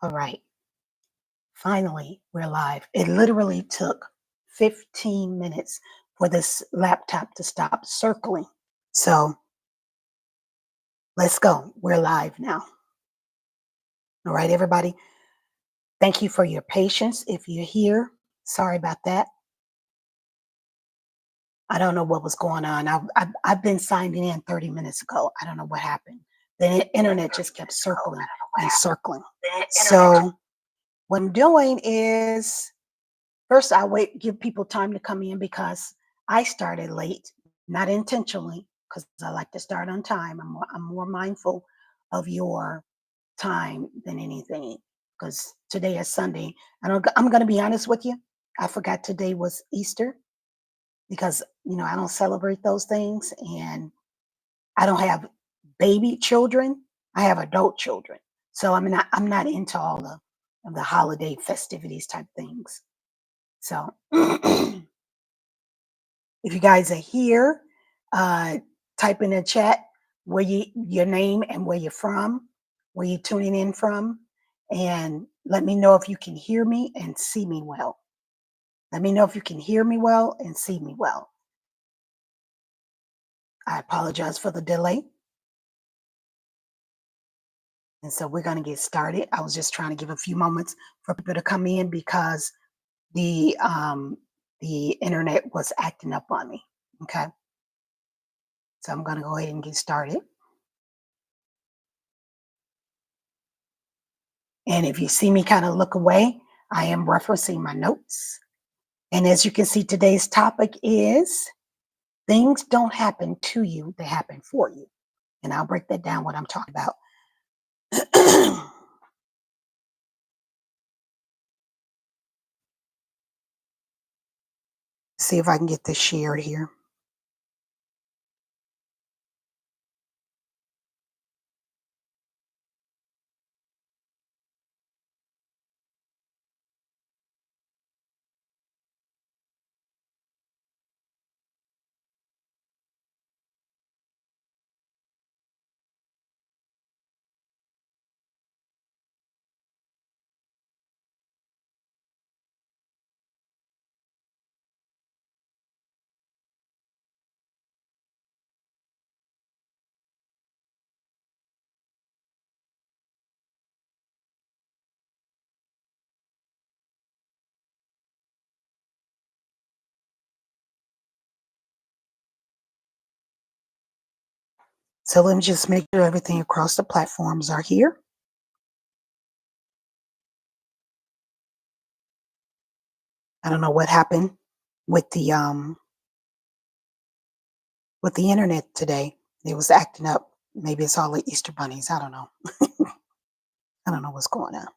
All right. Finally, we're live. It literally took 15 minutes for this laptop to stop circling. So let's go. We're live now. All right, everybody. Thank you for your patience. If you're here, sorry about that. I don't know what was going on. I've been signed in 30 minutes ago. I don't know what happened. The internet just kept circling and circling. So what I'm doing is first, I wait, give people time to come in because I started late, not intentionally, because I like to start on time. I'm more mindful of your time than anything. Because today is Sunday, and I'm going to be honest with you. I forgot today was Easter because I don't celebrate those things, and I don't have baby children. I have adult children, so I'm not into all of the holiday festivities type things. So if you guys are here, uh, type in the chat your name and where you're from, where you're tuning in from, and let me know if you can hear me and see me well. Let me know if you can hear me well and see me well. I apologize for the delay. And so we're going to get started. I was just trying to give a few moments for people to come in because the internet was acting up on me. Okay. So I'm going to go ahead and get started. And if you see me kind of look away, I am referencing my notes. And as you can see, today's topic is things don't happen to you, they happen for you. And I'll break that down what I'm talking about. See if I can get this shared here. So let me just make sure everything across the platforms are here. I don't know what happened with the internet today. It was acting up. Maybe it's all the Easter bunnies. I don't know. I don't know what's going on.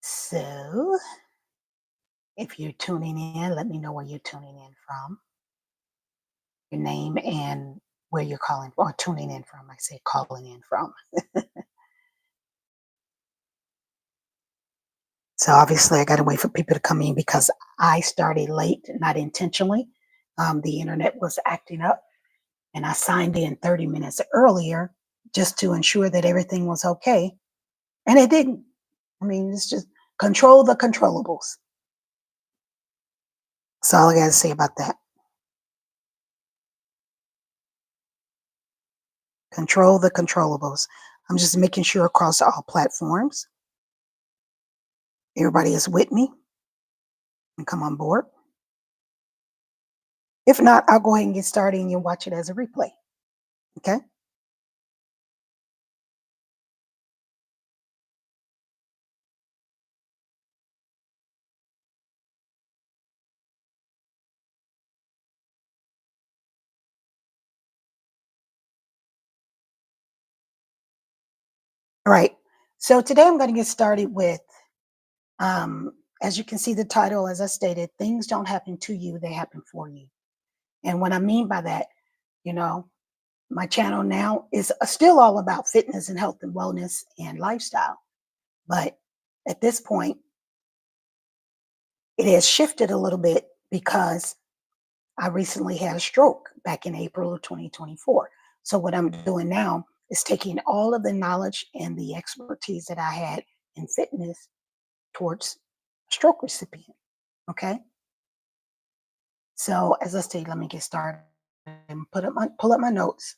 So if you're tuning in, let me know where you're tuning in from, your name and where you're calling or tuning in from. I say calling in from. So obviously, I got to wait for people to come in because I started late, not intentionally. The internet was acting up, and I signed in 30 minutes earlier just to ensure that everything was okay, and it didn't. I mean, it's just control the controllables. That's all I got to say about that. Control the controllables. I'm just making sure across all platforms, everybody is with me and come on board. If not, I'll go ahead and get started and you'll watch it as a replay. Okay. All right. So today I'm going to get started with, as you can see the title, as I stated, things don't happen to you, they happen for you. And what I mean by that, you know, my channel now is still all about fitness and health and wellness and lifestyle. But at this point, it has shifted a little bit because I recently had a stroke back in April of 2024. So what I'm doing now, is taking all of the knowledge and the expertise that I had in fitness towards a stroke recipient. Okay. So as I stated, let me get started and pull up my notes.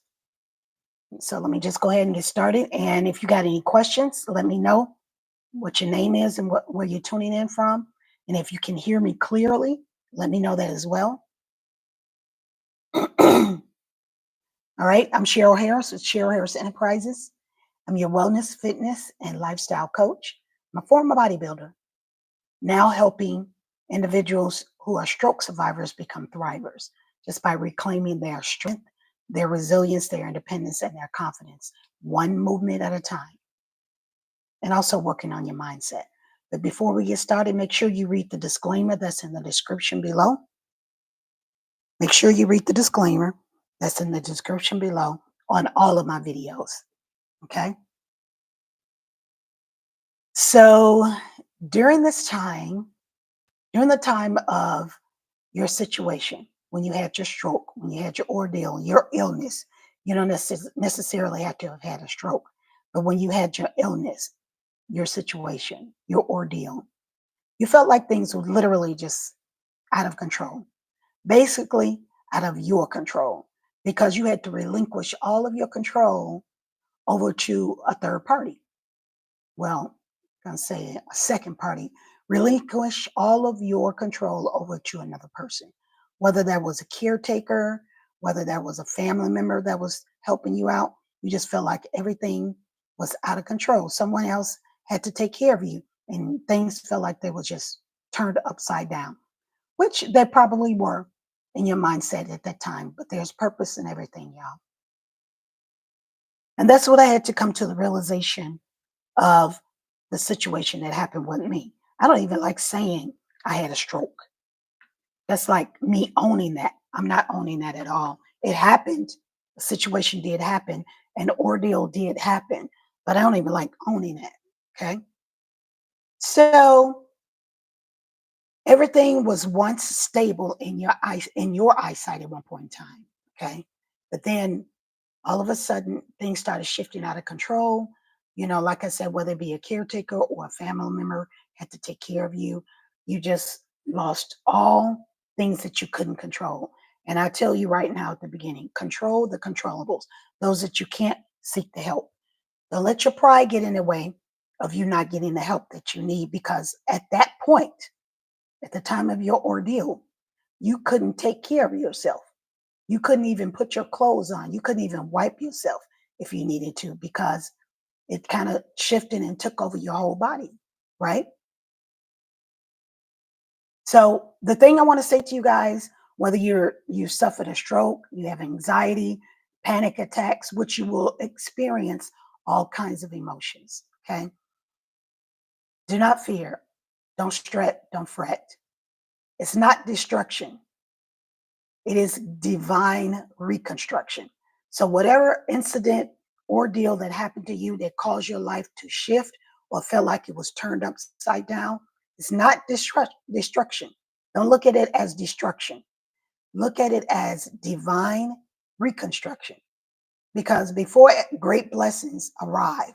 So let me just go ahead and get started. And if you got any questions, let me know what your name is and where you're tuning in from. And if you can hear me clearly, let me know that as well. All right, I'm Cheryl Harris with Cheryl Harris Enterprises. I'm your wellness, fitness, and lifestyle coach. I'm a former bodybuilder, now helping individuals who are stroke survivors become thrivers just by reclaiming their strength, their resilience, their independence, and their confidence, one movement at a time, and also working on your mindset. But before we get started, make sure you read the disclaimer that's in the description below. Make sure you read the disclaimer that's in the description below on all of my videos. Okay. So during during the time of your situation, when you had your stroke, when you had your ordeal, your illness, you don't necessarily have to have had a stroke, but when you had your illness, your situation, your ordeal, you felt like things were literally just out of control, basically out of your control, because you had to relinquish all of your control over to a third party. Well, I'm going to say a second party. Relinquish all of your control over to another person, whether that was a caretaker, whether that was a family member that was helping you out. You just felt like everything was out of control. Someone else had to take care of you, and things felt like they were just turned upside down, which they probably were in your mindset at that time. But there's purpose in everything, y'all. And that's what I had to come to the realization of the situation that happened with me. I don't even like saying I had a stroke. That's like me owning that. I'm not owning that at all. It happened. The situation did happen. An ordeal did happen, but I don't even like owning it. Okay. So everything was once stable in your eyesight at one point in time. Okay. But then all of a sudden things started shifting out of control. Like I said, whether it be a caretaker or a family member had to take care of you, you just lost all things that you couldn't control. And I tell you right now at the beginning, control the controllables, those that you can't seek the help. Don't let your pride get in the way of you not getting the help that you need, because at that point, at the time of your ordeal, you couldn't take care of yourself. You couldn't even put your clothes on. You couldn't even wipe yourself if you needed to, because it kind of shifted and took over your whole body, right? So the thing I want to say to you guys, whether you suffered a stroke, you have anxiety, panic attacks, which you will experience all kinds of emotions, okay? Do not fear. Don't stress, don't fret. It's not destruction. It is divine reconstruction. So whatever incident, ordeal that happened to you that caused your life to shift or felt like it was turned upside down, it's not destruction. Don't look at it as destruction. Look at it as divine reconstruction. Because before great blessings arrive,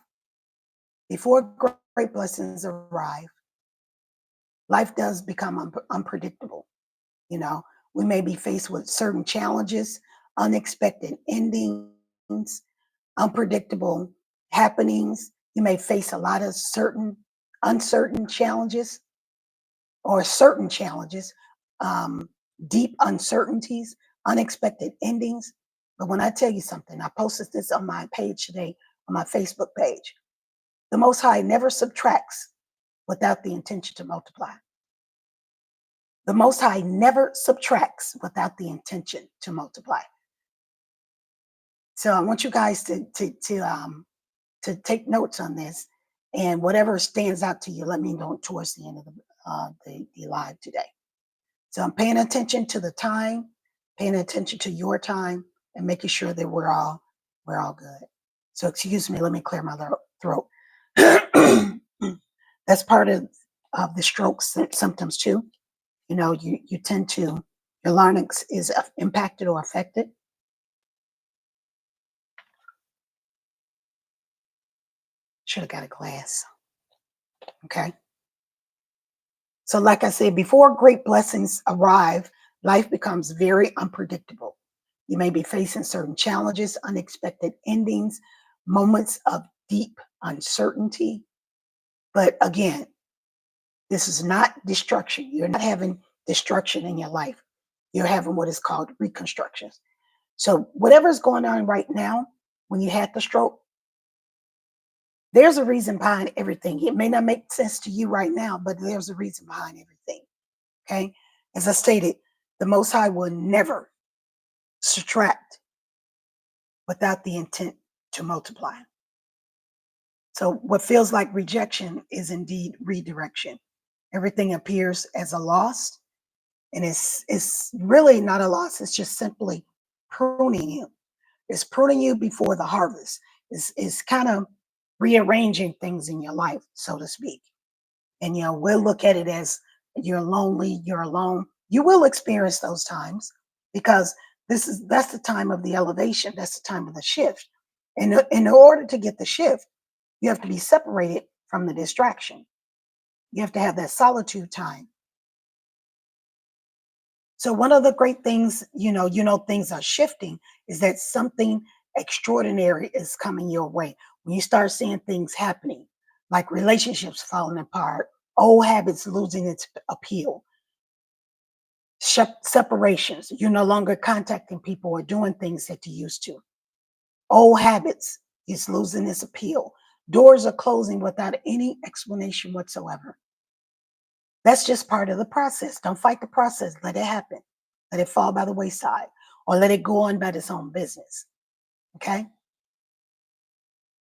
life does become unpredictable. You know, we may be faced with certain challenges, unexpected endings, unpredictable happenings. You may face a lot of uncertain challenges, or certain challenges, deep uncertainties, unexpected endings. But when I tell you something, I posted this on my page today, on my Facebook page. The Most High never subtracts without the intention to multiply. The Most High never subtracts without the intention to multiply. So I want you guys to take notes on this, and whatever stands out to you, let me know towards the end of the live today. So I'm paying attention to the time, paying attention to your time, and making sure that we're all good. So excuse me, let me clear my throat. That's part of the stroke symptoms too. You tend to, your larynx is impacted or affected. Should have got a glass. Okay. So, like I said, before great blessings arrive, life becomes very unpredictable. You may be facing certain challenges, unexpected endings, moments of deep uncertainty. But again, this is not destruction. You're not having destruction in your life. You're having what is called reconstructions. So, whatever's going on right now, when you had the stroke, there's a reason behind everything. It may not make sense to you right now, but there's a reason behind everything. Okay. As I stated, the Most High will never subtract without the intent to multiply. So, what feels like rejection is indeed redirection. Everything appears as a loss, and it's really not a loss. It's just simply pruning you. It's pruning you before the harvest. It's kind of rearranging things in your life, so to speak. And we'll look at it as you're lonely, you're alone. You will experience those times because that's the time of the elevation, that's the time of the shift. And in order to get the shift, you have to be separated from the distraction. You have to have that solitude time. So one of the great things, things are shifting is that something extraordinary is coming your way. When you start seeing things happening, like relationships falling apart, old habits losing its appeal, separations, you're no longer contacting people or doing things that you used to. Old habits is losing its appeal. Doors are closing without any explanation whatsoever. That's just part of the process. Don't fight the process. Let it happen. Let it fall by the wayside or let it go on by its own business. Okay?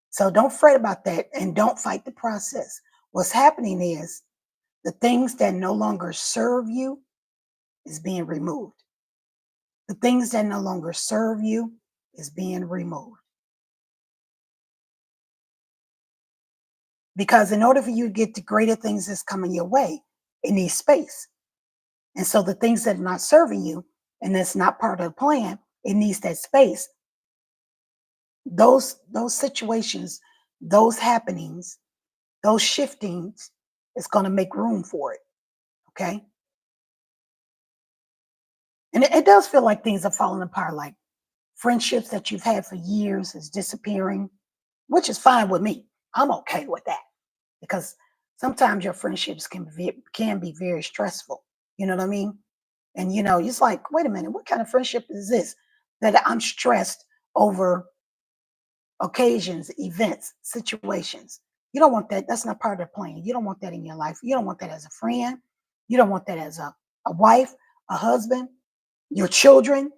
So don't fret about that and don't fight the process. What's happening is the things that no longer serve you is being removed. The things that no longer serve you is being removed. Because in order for you to get the greater things that's coming your way, it needs space. And so the things that are not serving you and that's not part of the plan, it needs that space. Those situations, those happenings, those shiftings is going to make room for it. Okay. And it does feel like things are falling apart, like friendships that you've had for years is disappearing, which is fine with me. I'm okay with that because sometimes your friendships can be very stressful. You know what I mean? And it's like, wait a minute, what kind of friendship is this that I'm stressed over occasions, events, situations? You don't want that. That's not part of the plan. You don't want that in your life. You don't want that as a friend. You don't want that as a wife, a husband, your children.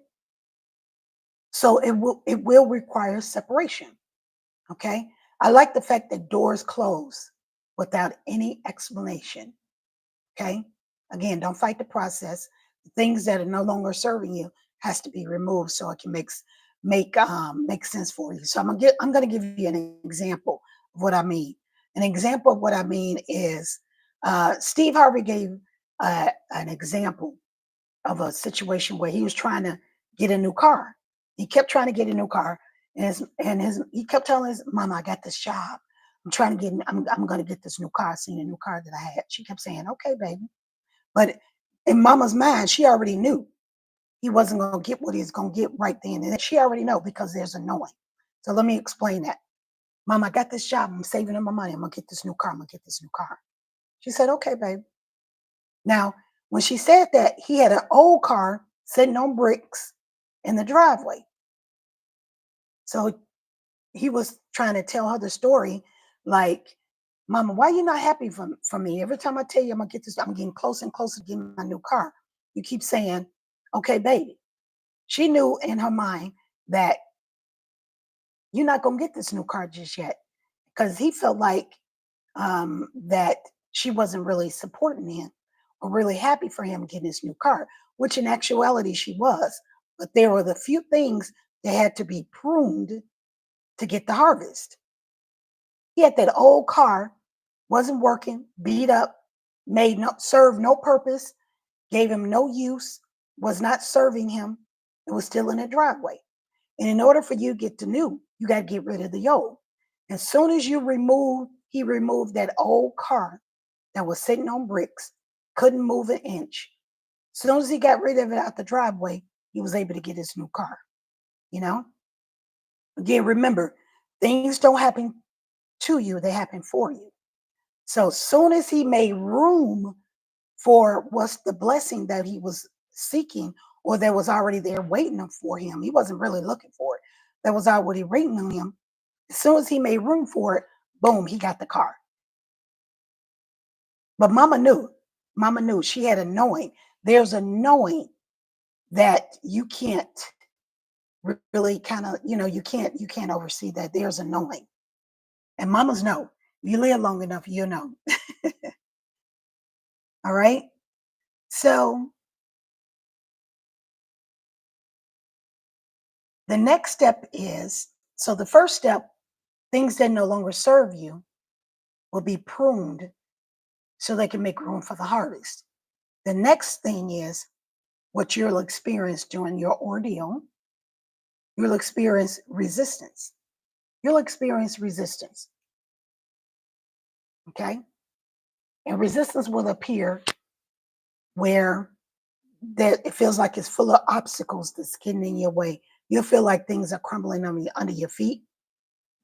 So it will require separation. Okay. I like the fact that doors close without any explanation. Okay. Again, don't fight the process. The things that are no longer serving you has to be removed so it can make sense for you. So I'm gonna give you an example of what I mean. An example of what I mean is Steve Harvey gave an example of a situation where he was trying to get a new car. He kept trying to get a new car, and he kept telling his mama, "I got this job. I'm trying to get. I'm going to get this new car. I seen a new car that I had." She kept saying, "Okay, baby," but in mama's mind, she already knew he wasn't going to get what he was going to get right then, and she already know because there's a knowing. So let me explain that. Mom, I got this job. I'm saving up my money. I'm gonna get this new car. I'm gonna get this new car. She said, "Okay, babe." Now, when she said that, he had an old car sitting on bricks in the driveway. So he was trying to tell her the story like, "Mama, why you not happy for me? Every time I tell you I'm gonna get this, I'm getting closer and closer to getting my new car. You keep saying, okay, baby." She knew in her mind that you're not gonna get this new car just yet. Because he felt like that she wasn't really supporting him or really happy for him getting his new car, which in actuality she was. But there were the few things that had to be pruned to get the harvest. He had that old car, wasn't working, beat up, served no purpose, gave him no use, was not serving him. It was still in a driveway. And in order for you to get the new, you got to get rid of the old. As soon as he removed that old car that was sitting on bricks, couldn't move an inch. As soon as he got rid of it out the driveway, he was able to get his new car. You know, again, remember, things don't happen to you, they happen for you. So soon as he made room for what's the blessing that he was seeking, or that was already there waiting for him, he wasn't really looking for it. That was already waiting on him. As soon as he made room for it, boom, he got the car. But mama knew. Mama knew. She had a knowing. There's a knowing that you can't really kind of, you can't oversee that. There's a knowing. And mamas know. You live long enough, you know. All right. So the next step is, so the first step, things that no longer serve you will be pruned so they can make room for the harvest. The next thing is what you'll experience during your ordeal. You'll experience resistance. You'll experience resistance. Okay. And resistance will appear where that it feels like it's full of obstacles that's getting in your way. You'll feel like things are crumbling under your feet.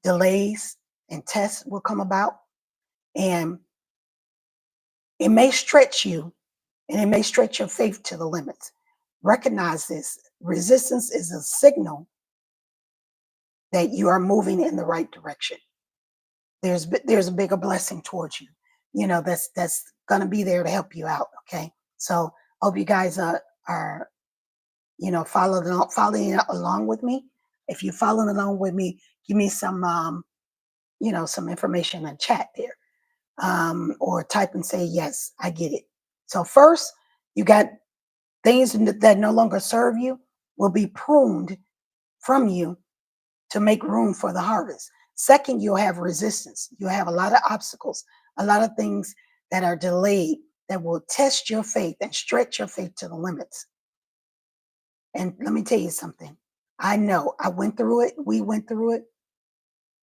Delays and tests will come about. And it may stretch you, and it may stretch your faith to the limits. Recognize this. Resistance is a signal that you are moving in the right direction. There's a bigger blessing towards you. That's gonna be there to help you out. Okay. So hope you guys are following along with me. If you're following along with me, give me some some information in chat there. Or type and say, yes, I get it. So first, you got things that no longer serve you will be pruned from you to make room for the harvest. Second, you'll have resistance. You'll have a lot of obstacles, a lot of things that are delayed that will test your faith and stretch your faith to the limits. And let me tell you something. I know I went through it. We went through it.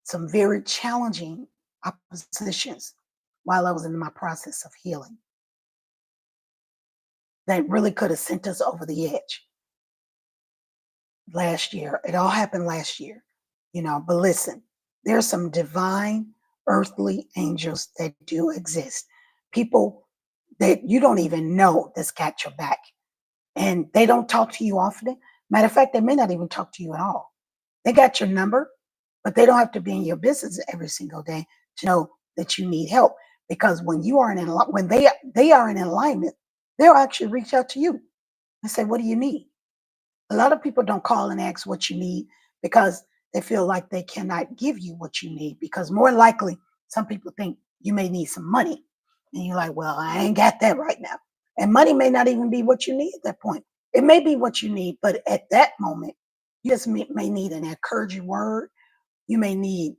Some very challenging oppositions while I was in my process of healing that really could have sent us over the edge last year. It all happened last year, but listen, there's some divine earthly angels that do exist. People that you don't even know that's got your back. And they don't talk to you often. Matter of fact, they may not even talk to you at all. They got your number, but they don't have to be in your business every single day to know that you need help. Because when you are when they are in alignment, they'll actually reach out to you and say, "What do you need?" A lot of people don't call and ask what you need because they feel like they cannot give you what you need. Because more likely, some people think you may need some money, and you're like, "Well, I ain't got that right now." And money may not even be what you need at that point. It may be what you need, but at that moment, you just may need an encouraging word. You may need,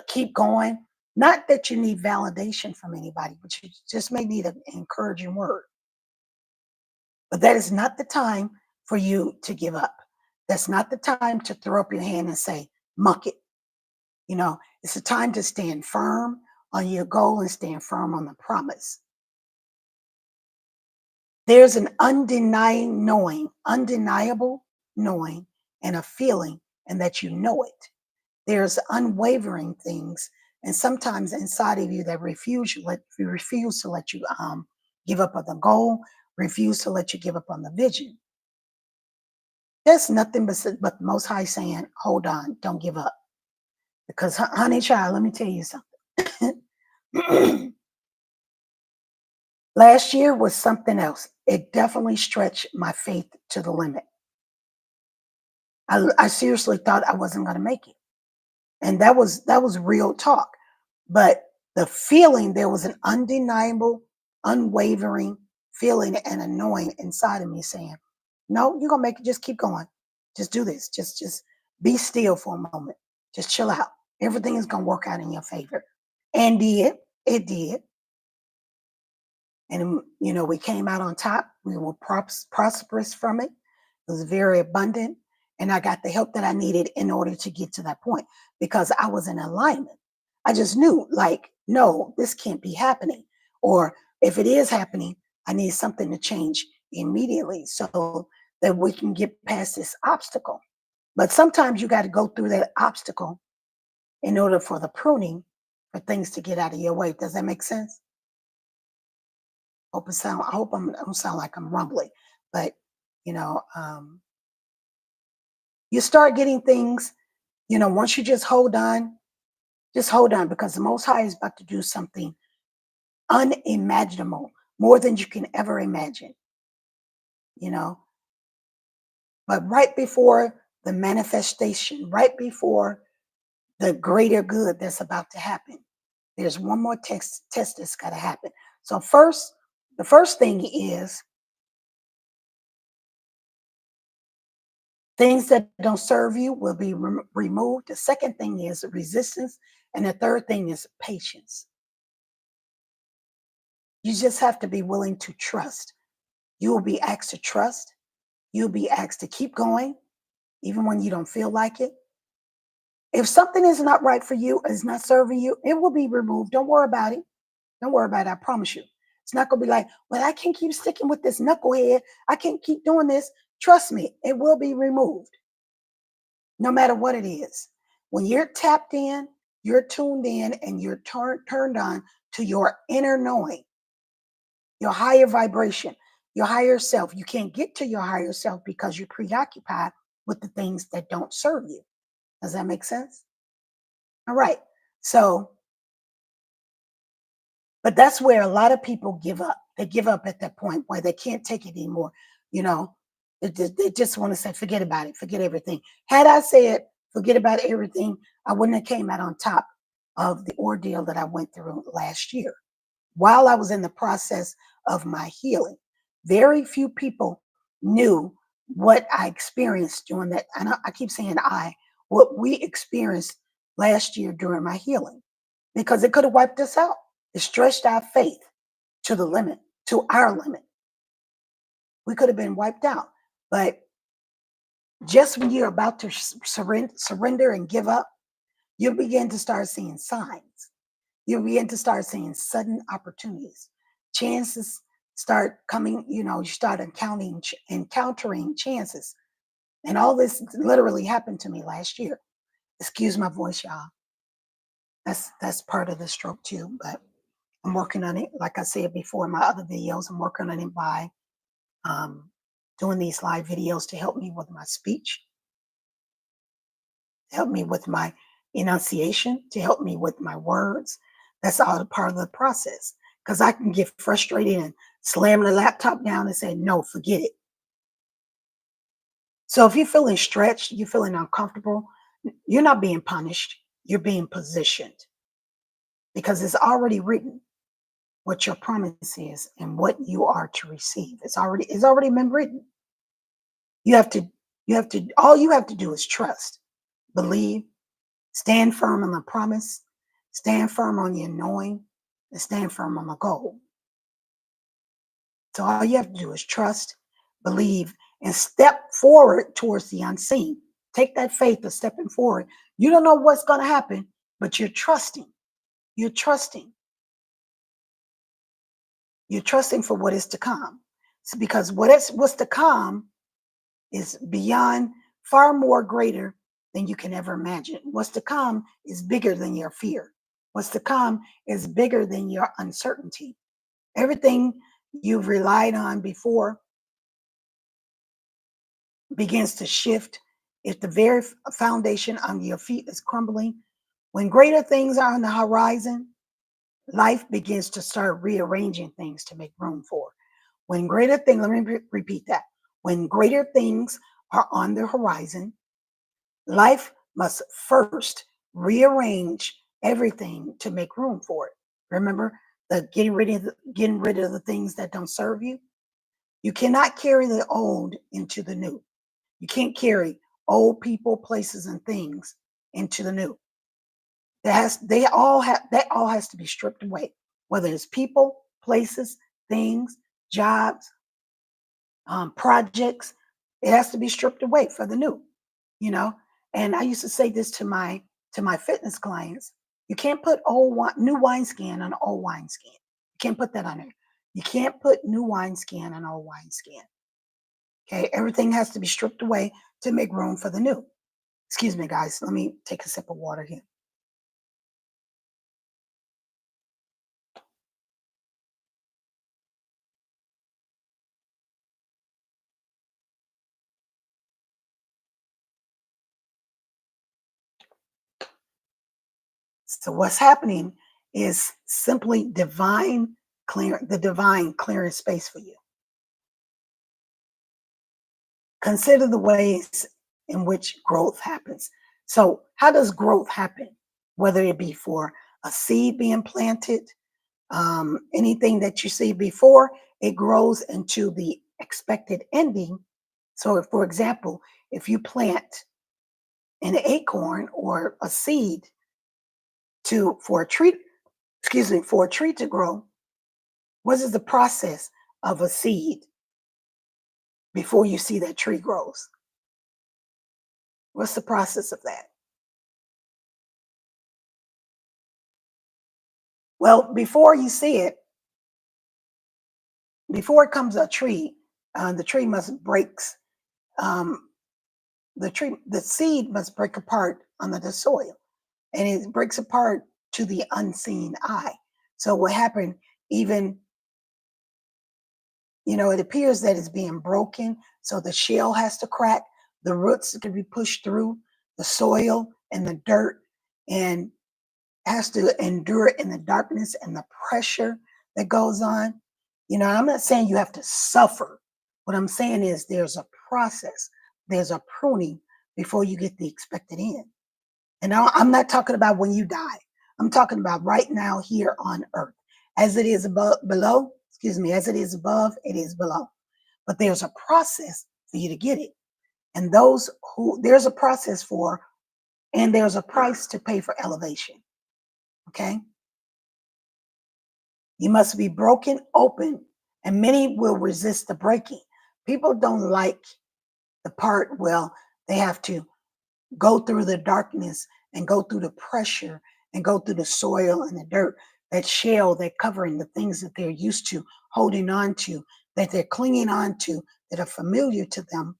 keep going. Not that you need validation from anybody, but you just may need an encouraging word. But that is not the time for you to give up. That's not the time to throw up your hand and say, muck it. It's a time to stand firm on your goal and stand firm on the promise. There's an undeniable knowing and a feeling, and that you know it. There's unwavering things, and sometimes inside of you that refuse to let you give up on the goal, refuse to let you give up on the vision. That's nothing but the Most High saying, "Hold on, don't give up." Because, honey child, let me tell you something. Last year was something else. It definitely stretched my faith to the limit. I seriously thought I wasn't going to make it. And that was real talk. But the feeling, there was an undeniable, unwavering feeling and a knowing inside of me saying, "No, you're gonna make it. Just keep going. Just do this. Just be still for a moment. Just chill out. Everything is gonna work out in your favor." And it did. And we came out on top. We were prosperous from it. It was very abundant. and I got the help that I needed in order to get to that point because I was in alignment. I just knew, like, no, this can't be happening. Or if it is happening, I need something to change immediately so that we can get past this obstacle. But sometimes you got to go through that obstacle in order for the pruning for things to get out of your way. Does that make sense? I hope I don't sound like I'm rumbling, but you know, you start getting things, once you just hold on because the Most High is about to do something unimaginable, more than you can ever imagine, you know. But right before the manifestation, right before the greater good that's about to happen, there's one more test that's got to happen. So the first thing is things that don't serve you will be removed. The second thing is resistance. And the third thing is patience. You just have to be willing to trust. You will be asked to trust. You'll be asked to keep going, even when you don't feel like it. If something is not right for you, is not serving you, it will be removed. Don't worry about it. Don't worry about it. I promise you. It's not going to be like, well, I can't keep sticking with this knucklehead. I can't keep doing this. Trust me, it will be removed, no matter what it is. When you're tapped in, you're tuned in, and you're turned on to your inner knowing, your higher vibration, your higher self. You can't get to your higher self because you're preoccupied with the things that don't serve you. Does that make sense? All right. So, but that's where a lot of people give up. They give up at that point where they can't take it anymore. You know, they just want to say, forget about it, forget everything. Had I said, forget about everything, I wouldn't have came out on top of the ordeal that I went through last year. While I was in the process of my healing, very few people knew what I experienced during that. And I keep saying what we experienced last year during my healing, because it could have wiped us out. It stretched our faith to the limit, to our limit. We could have been wiped out. But just when you're about to surrender and give up, you begin to start seeing signs. You begin to start seeing sudden opportunities. Chances start coming, you start encountering chances. And all this literally happened to me last year. Excuse my voice, y'all. That's part of the stroke too, but I'm working on it. Like I said before in my other videos, I'm working on it by um, doing these live videos to help me with my speech, to help me with my enunciation, to help me with my words. That's all a part of the process. Because I can get frustrated and slam the laptop down and say, no, forget it. So if you're feeling stretched, you're feeling uncomfortable, you're not being punished. You're being positioned because it's already written what your promise is and what you are to receive. It's already been written. You have to, all you have to do is trust, believe, stand firm on the promise, stand firm on your knowing, and stand firm on the goal. So all you have to do is trust, believe, and step forward towards the unseen. Take that faith of stepping forward. You don't know what's going to happen, but you're trusting. You're trusting. You're trusting for what is to come. It's because what's to come is beyond, far more greater than you can ever imagine. What's to come is bigger than your fear. What's to come is bigger than your uncertainty. Everything you've relied on before begins to shift. If the very foundation under your feet is crumbling, when greater things are on the horizon, life begins to start rearranging things to make room for. When greater things, let me repeat that. When greater things are on the horizon, life must first rearrange everything to make room for it. Remember the getting rid of the things that don't serve you? You cannot carry the old into the new. You can't carry old people, places, and things into the new. That all has to be stripped away, whether it's people, places, things, jobs, projects. It has to be stripped away for the new. you know. And I used to say this to my fitness clients: you can't put old wine, new wineskin on old wineskin. You can't put that on there. You can't put new wineskin on old wineskin. Okay, everything has to be stripped away to make room for the new. Excuse me, guys. Let me take a sip of water here. So what's happening is simply the divine clearing space for you. Consider the ways in which growth happens. So how does growth happen? Whether it be for a seed being planted, anything that you see before it grows into the expected ending. So, if, for example, if you plant an acorn or a seed to for a tree, excuse me, for a tree to grow, what is the process of a seed before you see that tree grows? What's the process of that? Well, before you see it, before it comes a tree, the tree must breaks. Um, the seed must break apart under the soil, and it breaks apart to the unseen eye. So what happened? Even it appears that it's being broken. So the shell has to crack. The roots can be pushed through the soil and the dirt, and has to endure in the darkness and the pressure that goes on. I'm not saying you have to suffer. What I'm saying is there's a process, there's a pruning before you get the expected end. And now I'm not talking about when you die. I'm talking about right now here on earth. As it is above below, excuse me, as it is above, it is below. But there's a process for you to get it. And those who there's a process for, and there's a price to pay for elevation. Okay. You must be broken open, and many will resist the breaking. People don't like the part, well, they have to go through the darkness and go through the pressure and go through the soil and the dirt, that shell, that covering, the things that they're used to holding on to, that they're clinging on to, that are familiar to them.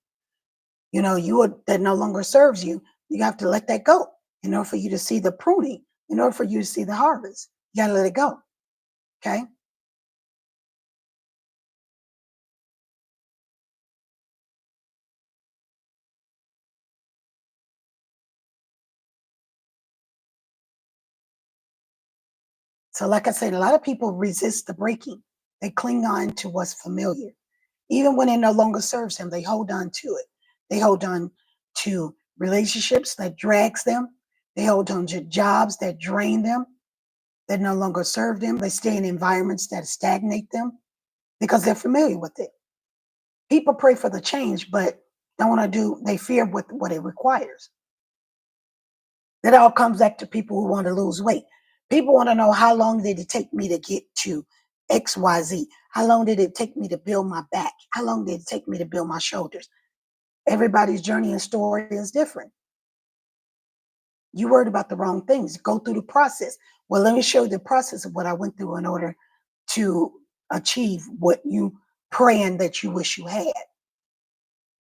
That no longer serves you. You have to let that go in order for you to see the pruning, in order for you to see the harvest. You got to let it go. Okay. So, like I said, a lot of people resist the breaking. They cling on to what's familiar. Even when it no longer serves them, they hold on to it. They hold on to relationships that drags them. They hold on to jobs that drain them, that no longer serve them. They stay in environments that stagnate them because they're familiar with it. People pray for the change, but don't want to do, they fear what it requires. That all comes back to people who want to lose weight. People want to know, how long did it take me to get to XYZ? How long did it take me to build my back? How long did it take me to build my shoulders? Everybody's journey and story is different. You worried about the wrong things. Go through the process. Well, let me show you the process of what I went through in order to achieve what you praying that you wish you had.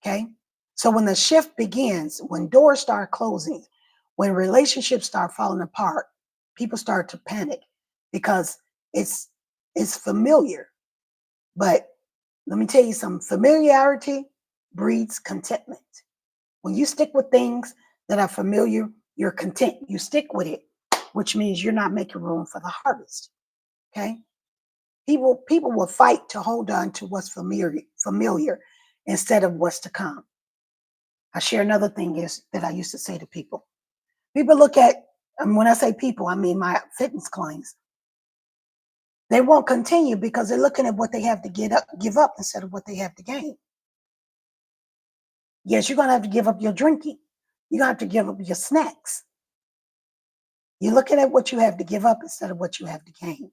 Okay. So when the shift begins, when doors start closing, when relationships start falling apart, people start to panic because it's it's familiar. But let me tell you something: familiarity breeds contentment. When you stick with things that are familiar, you're content. You stick with it, which means you're not making room for the harvest. Okay. People will fight to hold on to what's familiar instead of what's to come. I share another thing is that I used to say to people. People look at, and when I say people, I mean my fitness clients. They won't continue because they're looking at what they have to give up instead of what they have to gain. Yes, you're going to have to give up your drinking. You're going to have to give up your snacks. You're looking at what you have to give up instead of what you have to gain.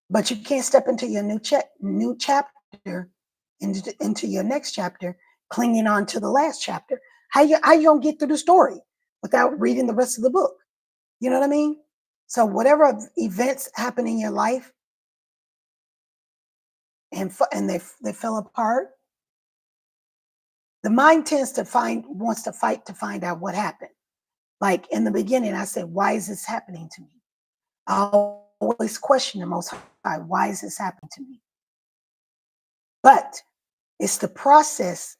But you can't step into your new chapter, into your next chapter, clinging on to the last chapter. How you gonna get through the story without reading the rest of the book? You know what I mean? So whatever events happen in your life and they fell apart, the mind tends to wants to fight to find out what happened. Like in the beginning, I said, why is this happening to me? I always question the Most High, why is this happening to me? But it's the process.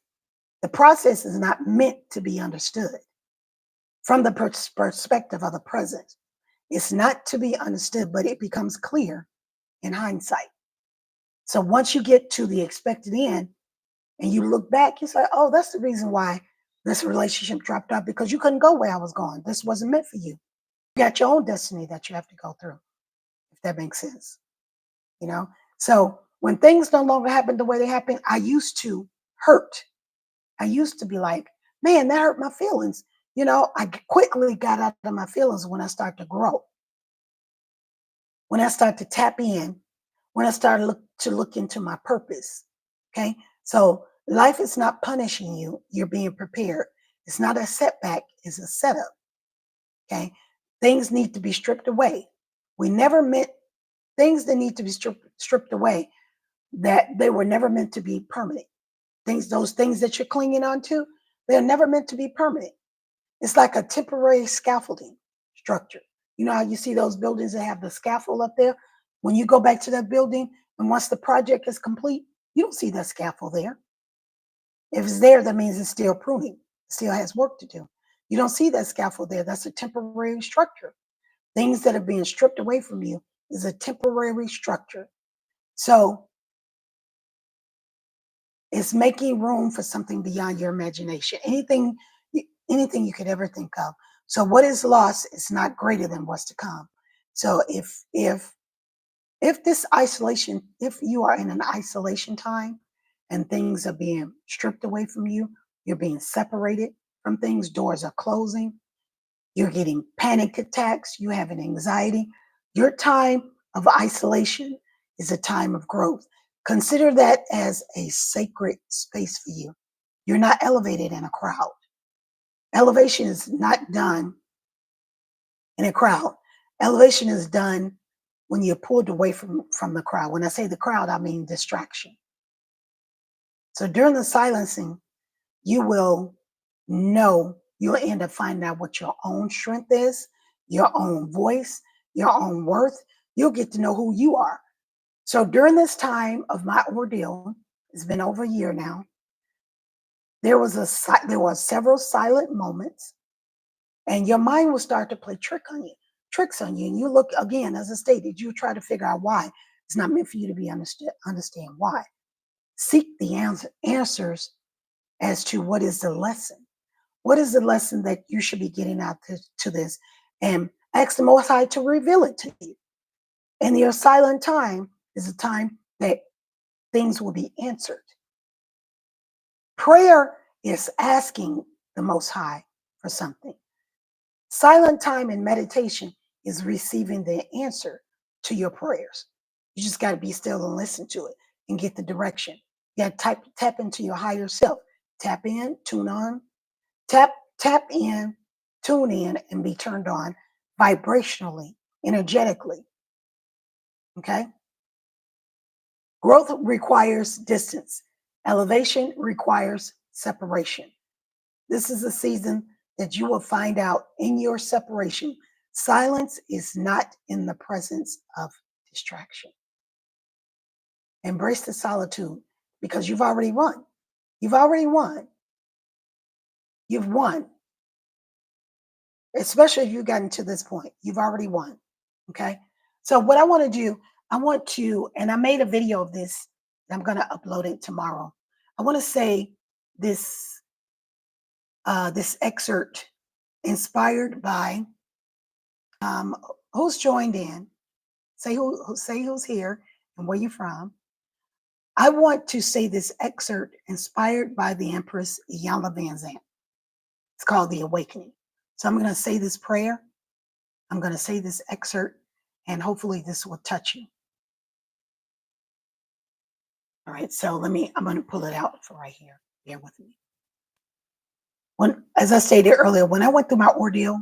The process is not meant to be understood from the perspective of the present. It's not to be understood, but it becomes clear in hindsight. So once you get to the expected end and you look back, you say, oh, that's the reason why this relationship dropped out, because you couldn't go where I was going. This wasn't meant for you. You got your own destiny that you have to go through, if that makes sense. You know? So when things no longer happen the way they happen, I used to hurt. I used to be like, man, that hurt my feelings. I quickly got out of my feelings when I started to grow, when I started to tap in, when I started to look into my purpose. Okay. So life is not punishing you. You're being prepared. It's not a setback. It's a setup. Okay. Things need to be stripped away. We never meant things that need to be stripped away, that they were never meant to be permanent. Those things that you're clinging on to, they're never meant to be permanent. It's like a temporary scaffolding structure. You know how you see those buildings that have the scaffold up there? When you go back to that building and once the project is complete, you don't see that scaffold there. If it's there, that means it's still pruning. It still has work to do. You don't see that scaffold there. That's a temporary structure. Things that are being stripped away from you is a temporary structure. So it's making room for something beyond your imagination. Anything you could ever think of. So what is lost is not greater than what's to come. So if this isolation, if you are in an isolation time and things are being stripped away from you, you're being separated from things, doors are closing, you're getting panic attacks, you have an anxiety, your time of isolation is a time of growth. Consider that as a sacred space for you. You're not elevated in a crowd. Elevation is not done in a crowd. Elevation is done when you're pulled away from the crowd. When I say the crowd, I mean distraction. So during the silencing, you will know, you'll end up finding out what your own strength is, your own voice, your own worth. You'll get to know who you are. So during this time of my ordeal, it's been over a year now, there were several silent moments, and your mind will start to play tricks on you. And you look, again, as I stated, you try to figure out why. It's not meant for you to be understand why. Seek the answers as to what is the lesson. What is the lesson that you should be getting out to this? And ask the Most High to reveal it to you. And your silent time is a time that things will be answered. Prayer is asking the Most High for something. Silent time and meditation is receiving the answer to your prayers. You just got to be still and listen to it and get the direction. You got to tap into your higher self. Tap in, tune on, tap in, tune in, and be turned on vibrationally, energetically. Okay? Growth requires distance. Elevation requires separation. This is a season that you will find out in your separation. Silence is not in the presence of distraction. Embrace the solitude because you've already won. You've already won. You've won. Especially if you've gotten to this point. You've already won. Okay? So what I want to do, and I made a video of this, and I'm going to upload it tomorrow. I want to say this excerpt inspired by who's joined in. Say who's here and where you're from. I want to say this excerpt inspired by the Empress Iyanla Vanzant. It's called The Awakening. So I'm going to say this prayer. I'm going to say this excerpt, and hopefully this will touch you. All right, so I'm going to pull it out for right here. Bear with me. As I stated earlier, when I went through my ordeal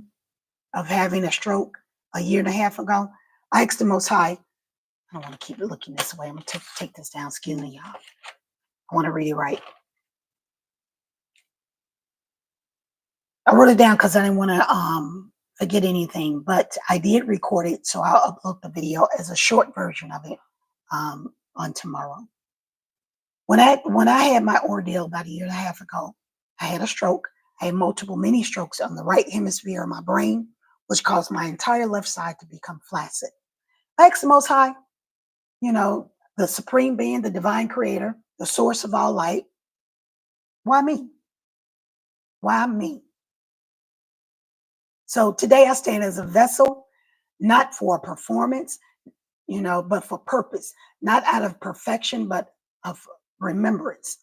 of having a stroke a year and a half ago, I asked the Most High. I don't want to keep looking this way. I'm going to take this down. Excuse me, y'all. I want to read it right. I wrote it down because I didn't want to forget anything, but I did record it, so I'll upload the video as a short version of it on tomorrow. When I had my ordeal about a year and a half ago, I had a stroke. I had multiple mini strokes on the right hemisphere of my brain, which caused my entire left side to become flaccid. I asked the Most High, the supreme being, the divine creator, the source of all light, why me? Why me? So today I stand as a vessel, not for performance, but for purpose, not out of perfection, but of remembrance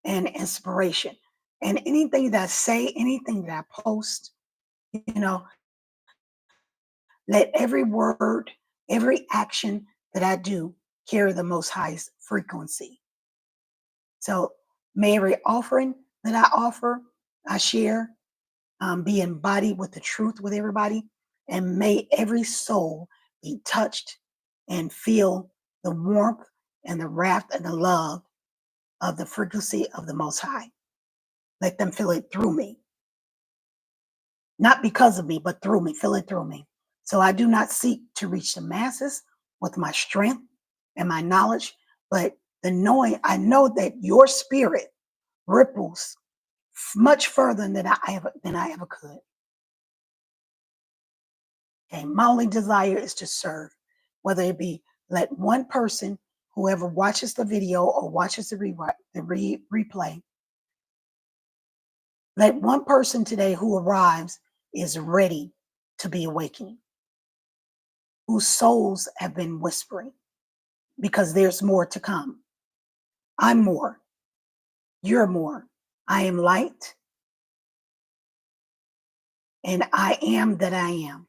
and inspiration. And anything that I say, anything that I post, let every word, every action that I do carry the most highest frequency. So may every offering that I offer, I share, be embodied with the truth with everybody. And may every soul be touched and feel the warmth and the wrath and the love of the frequency of the Most High. Let them feel it through me. Not because of me, but through me. Feel it through me. So I do not seek to reach the masses with my strength and my knowledge, but I know that your spirit ripples much further than I ever could. Okay, my only desire is to serve, whether it be let one person, whoever watches the video or watches the replay, let one person today who arrives is ready to be awakened, whose souls have been whispering, because there's more to come. I'm more. You're more. I am light, and I am that I am.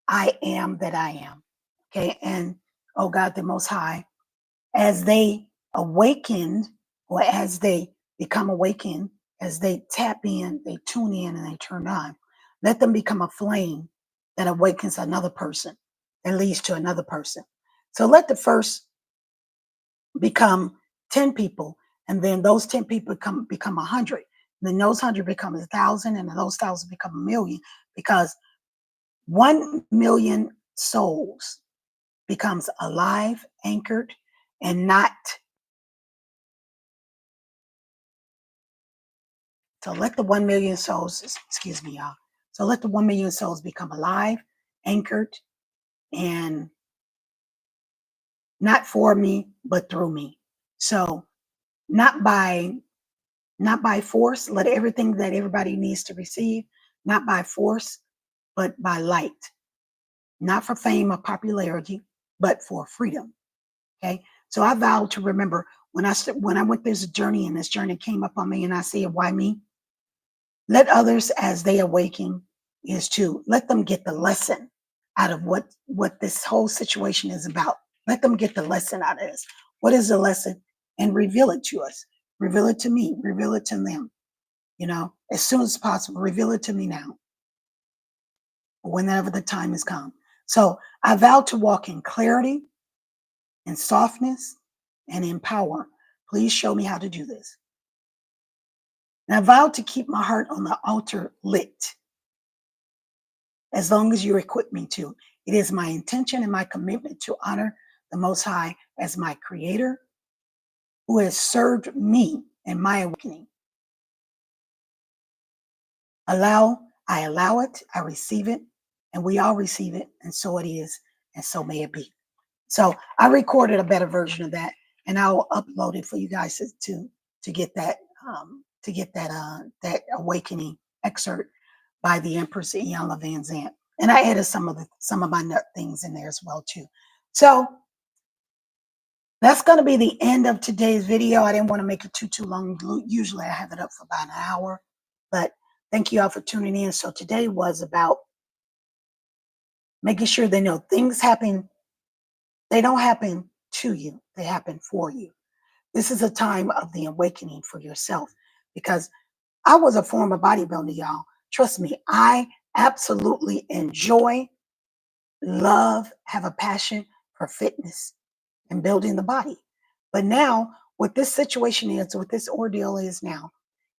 I am that I am. Okay, and oh God, the Most High, as they awakened, or as they become awakened, as they tap in, they tune in, and they turn on, let them become a flame that awakens another person and leads to another person. So let the first become 10 people, and then those 10 people become 100. And then those 100 become 1,000, and then those 1,000 become 1,000,000, because 1,000,000 souls becomes alive, anchored, and not. So let the 1,000,000 souls, excuse me, y'all. So let the 1,000,000 souls become alive, anchored, and not for me, but through me. So not by force. Let everything that everybody needs to receive, not by force, but by light. Not for fame or popularity, but for freedom. Okay. So I vowed to remember when I went this journey, and this journey came up on me, and I said, why me? Let others, as they awaken, is to let them get the lesson out of what this whole situation is about. Let them get the lesson out of this. What is the lesson? And reveal it to us. Reveal it to me. Reveal it to them. As soon as possible. Reveal it to me now, whenever the time has come. So I vow to walk in clarity, in softness, and in power. Please show me how to do this. And I vow to keep my heart on the altar lit, as long as you equip me to. It is my intention and my commitment to honor the Most High as my creator, who has served me in my awakening. I allow it, I receive it, and we all receive it, and so it is, and so may it be. So I recorded a better version of that, and I'll upload it for you guys to get that that awakening excerpt by the Empress Iyanla Vanzant. And I added some of my nut things in there as well too. So that's going to be the end of today's video. I didn't want to make it too long. Usually I have it up for about an hour, but thank you all for tuning in. So today was about making sure they know things happen. They don't happen to you. They happen for you. This is a time of the awakening for yourself, because I was a former bodybuilder, y'all. Trust me, I absolutely enjoy, love, have a passion for fitness and building the body. But now, what this situation is, what this ordeal is now,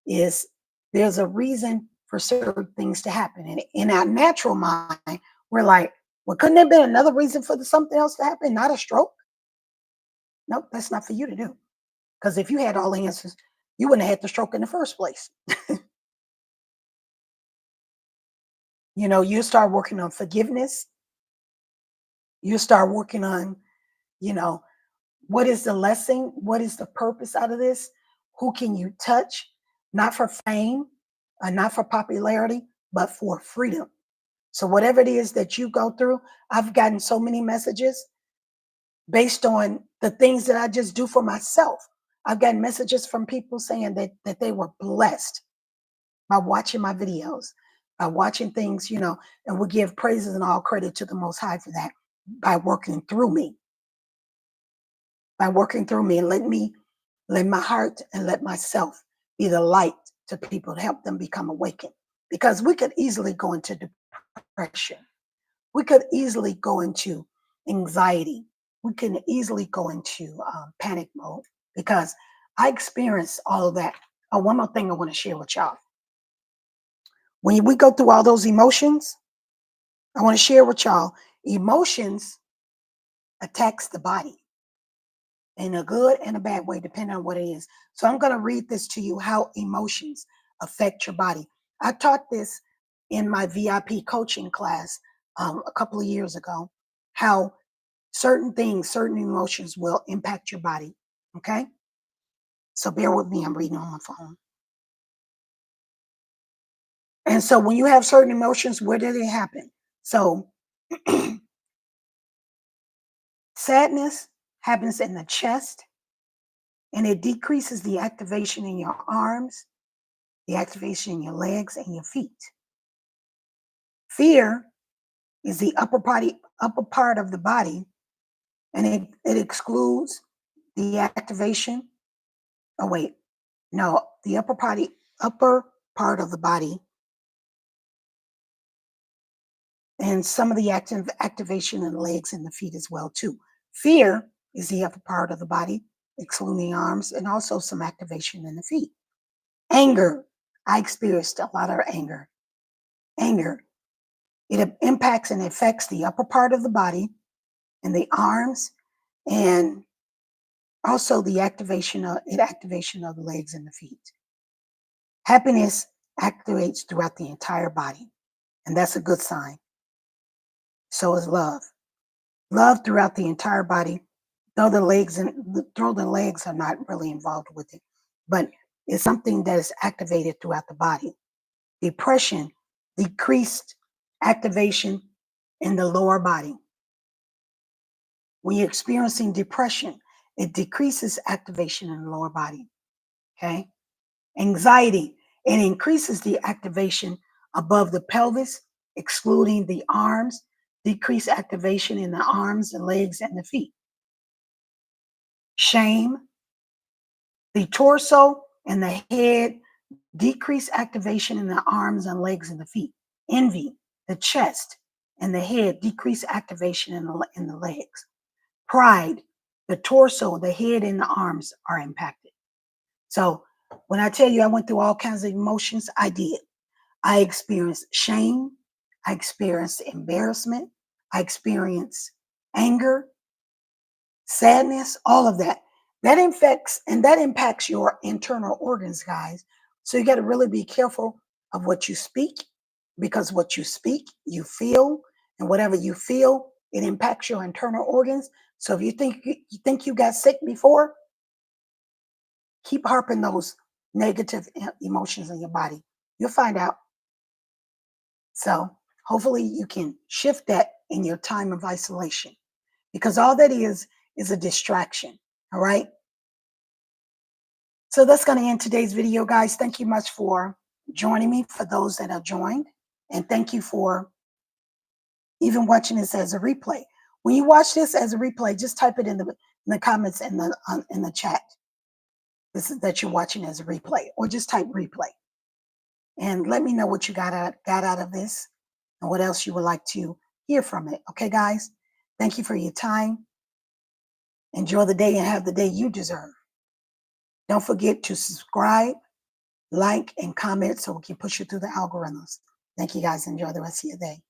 is there's a reason for certain things to happen. And in our natural mind, we're like, well, couldn't there have been another reason for something else to happen, not a stroke? Nope, that's not for you to do. Because if you had all the answers, you wouldn't have had the stroke in the first place. You start working on forgiveness. You start working on, you know, what is the lesson? What is the purpose out of this? Who can you touch? Not for fame, not for popularity, but for freedom. So whatever it is that you go through, I've gotten so many messages based on the things that I just do for myself. I've gotten messages from people saying that they were blessed by watching my videos, by watching things, and we give praises and all credit to the Most High for that, by working through me, and let my heart and let myself be the light to people to help them become awakened. Because we could easily go into depression. We could easily go into anxiety. We can easily go into panic mode, because I experienced all of that. Oh, one more thing I want to share with y'all. When we go through all those emotions, I want to share with y'all, emotions attacks the body in a good and a bad way, depending on what it is. So I'm going to read this to you, how emotions affect your body. I taught this in my VIP coaching class a couple of years ago, how certain things, certain emotions will impact your body. Okay? So bear with me. I'm reading on my phone. And so when you have certain emotions, where do they happen? So sadness happens in the chest, and it decreases the activation in your arms, the activation in your legs and your feet. Fear is the upper part of the body, and it excludes the activation. Oh wait, no, the upper part of the body, and some of the activation in the legs and the feet as well too. Fear is the upper part of the body, excluding the arms, and also some activation in the feet. Anger, I experienced a lot of anger. It impacts and affects the upper part of the body and the arms, and also the activation of the legs and the feet. Happiness activates throughout the entire body, and that's a good sign. So is love. Love throughout the entire body, though the legs are not really involved with it, but it's something that is activated throughout the body. Depression, decreased activation in the lower body. When you're experiencing depression, it decreases activation in the lower body. Okay. Anxiety, it increases the activation above the pelvis, excluding the arms, decrease activation in the arms, the legs, and the feet. Shame, the torso and the head, decrease activation in the arms and legs and the feet. Envy, the chest and the head, decrease activation in the legs. Pride, the torso, the head, and the arms are impacted. So when I tell you I went through all kinds of emotions, I did. I experienced shame. I experienced embarrassment. I experienced anger, sadness, all of that. That impacts your internal organs, guys. So you got to really be careful of what you speak, because what you speak, you feel, and whatever you feel, it impacts your internal organs. So if you think you got sick before, keep harping those negative emotions in your body. You'll find out. So hopefully you can shift that in your time of isolation, because all that is a distraction. All right. So that's going to end today's video, guys. Thank you much for joining me, for those that have joined. And thank you for even watching this as a replay. When you watch this as a replay, just type it in the comments in the chat. this is that you're watching as a replay, or just type replay. And let me know what you got out of this and what else you would like to hear from it. Okay, guys? Thank you for your time. Enjoy the day and have the day you deserve. Don't forget to subscribe, like, and comment so we can push you through the algorithms. Thank you, guys. Enjoy the rest of your day.